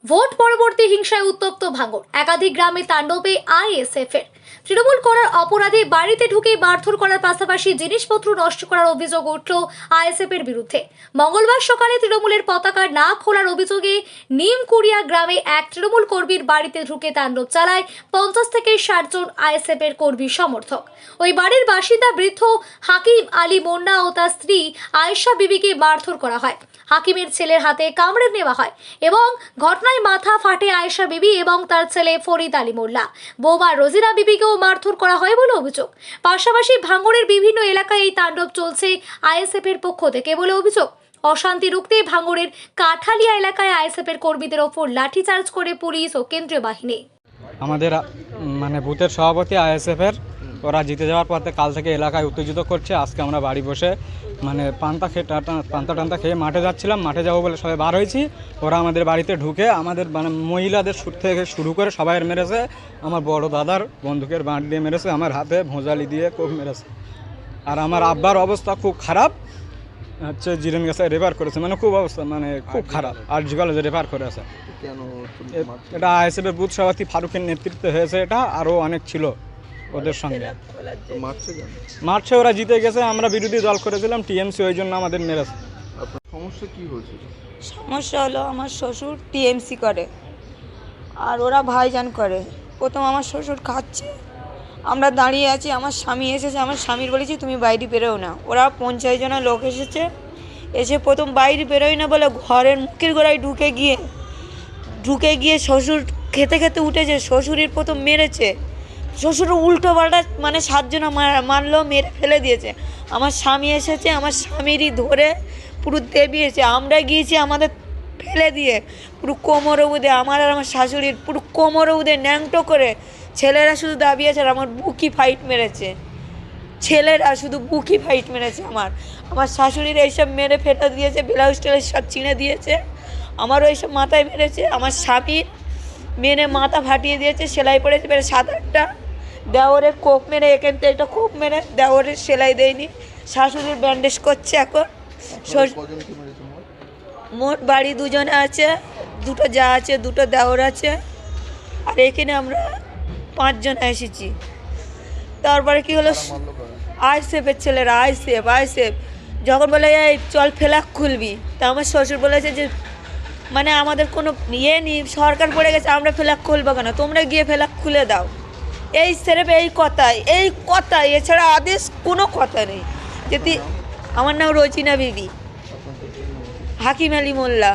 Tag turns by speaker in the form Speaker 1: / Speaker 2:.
Speaker 1: Vote পরবর্তী হিংসায় উত্তপ্ত ভাঙড়, একাধিক গ্রামে তাণ্ডবে আইএসএফ এর। তৃণমূল করার অপরাধে বাড়িতে ঢুকে মারধর করার পাশাপাশি জিনিসপত্র নষ্ট করার অভিযোগ উঠল আইএসএফ এর বিরুদ্ধে। মঙ্গলবার সকালে তৃণমূলের পতাকা না খোলার অভিযোগে নিমকুড়িয়া গ্রামে এক তৃণমূল কর্মীর বাড়িতে ঢুকে তাণ্ডব চালায় 50 থেকে 60 জন আইএসএফ এর কর্মী সমর্থক। ওই বাড়ির বাসিন্দা বৃদ্ধ হাকিম আলী মোন্না ও তার স্ত্রী আয়েশা বিবিকে মারধর করা হয়। হাকিমের ছেলের হাতে কামড়ে নেওয়া হয় এবং ঘটনায় মাথা ফাটে আয়েশা বিবি এবং তার ছেলে ফরিদ আলী মোল্লা। বৌমা রোজিনা বিবিকেও মারধর করা হয় বলে অভিযোগ। পাশাপাশি ভাঙড়ের বিভিন্ন এলাকায় এই তাণ্ডব চলছে আইএসএফ এর পক্ষ থেকে বলে অভিযোগ। অশান্তি রুখতে ভাঙড়ের কাঠালিয়া এলাকায় আইএসএফ এর কর্মীদের ওপর লাঠিচার্জ করে পুলিশ ও কেন্দ্রীয় বাহিনী।
Speaker 2: আমাদের বুথের সভাপতি আইএসএফ এর ওরা জিতে যাওয়ার পর কাল থেকে এলাকায় উত্তেজিত করছে। আজকে আমরা বাড়ি বসে পান্তা টান্তা খেয়ে মাঠে যাচ্ছিলাম, মাঠে যাবো বলে সবাই বার হয়েছি। ওরা আমাদের বাড়িতে ঢুকে আমাদের মহিলাদের থেকে শুরু করে সবাই মেরেছে। আমার বড় দাদার বন্দুকের বাঁট দিয়ে মেরেছে, আমার হাতে ভোঁজালি দিয়ে খুব মেরেছে। আর আমার আব্বার অবস্থা খুব খারাপ, হচ্ছে জিরেন গাছে রেফার করেছে, খুব অবস্থা খুব খারাপ। আরজি কলেজে রেফার করেছে। এটা আইএসএফ এর বুথ সভাপতি ফারুকের নেতৃত্বে হয়েছে। এটা আরও অনেক ছিল ওদের সঙ্গে। মার্চে ওরা জিতে গেছে, আমরা বিরোধী দল করেছিলাম টিএমসি, ওই জন্য আমাদের মেরেছে।
Speaker 3: সমস্যা কি হয়েছে?
Speaker 4: সমস্যা হলো আমার শ্বশুর টিএমসি করে আর ওরা ভাইজান করে। প্রথম আমার শ্বশুর খাচ্ছে, আমরা দাঁড়িয়ে আছি, আমার স্বামী এসেছে, আমার স্বামীর বলেছি তুমি বাইরে বেরোও না। ওরা 50 জনের লোক এসে প্রথম বাইরে বেরোয় না বলে ঘরের মুখের গোড়ায় ঢুকে গিয়ে শ্বশুর খেতে খেতে উঠেছে, শ্বশুরের প্রথম মেরেছে। শ্বশুর উল্টো পাল্টা 7 জন মারলো, মেরে ফেলে দিয়েছে। আমার স্বামী এসেছে, আমার স্বামীরই ধরে পুরো দেবিয়েছে। আমরা গিয়েছি আমাদের ফেলে দিয়ে পুরো কোমরে উদে, আমার আর আমার শাশুড়ির পুরো কোমরে উদে ন্যাংটো করে। ছেলেরা শুধু দাবিয়েছে, আর আমার বুকি ফাইট মেরেছে। ছেলেরা শুধু বুকি ফাইট মেরেছে। আমার শাশুড়ির এইসব মেরে ফেলে দিয়েছে, ব্লাউজ টেলাউজ সব ছিঁড়ে দিয়েছে। আমারও এইসব মাথায় মেরেছে। আমার স্বামীর মেরে মাথা ফাটিয়ে দিয়েছে, সেলাই পড়েছে 7-8টা। দেওরের কোপ মেরে, এখান থেকে একটা কোপ মেরে দেওরের সেলাই দেয়নি। শাশুড়ির ব্যান্ডেজ করছে এখন। মোট বাড়ি 2 জনে আছে, 2টো যা আছে, 2টো দেওর আছে, আর এখানে আমরা 5 জন এসেছি। তারপরে কি হলো, আইএসএফের ছেলেরা আইএসএফ যখন বলে এই চল ফ্ল্যাগ খুলবি, তা আমার শ্বশুর বলেছে যে আমাদের কোনো ইয়ে নেই, সরকার পড়ে গেছে, আমরা ফ্ল্যাগ খুলবো কেন, তোমরা গিয়ে ফ্ল্যাগ খুলে দাও। এই সেরেফ এই কথাই, এছাড়া আদেশ কোনো কথা নেই। যদি আমার নাম রোজিনা বিবি, হাকিম আলী মোল্লা।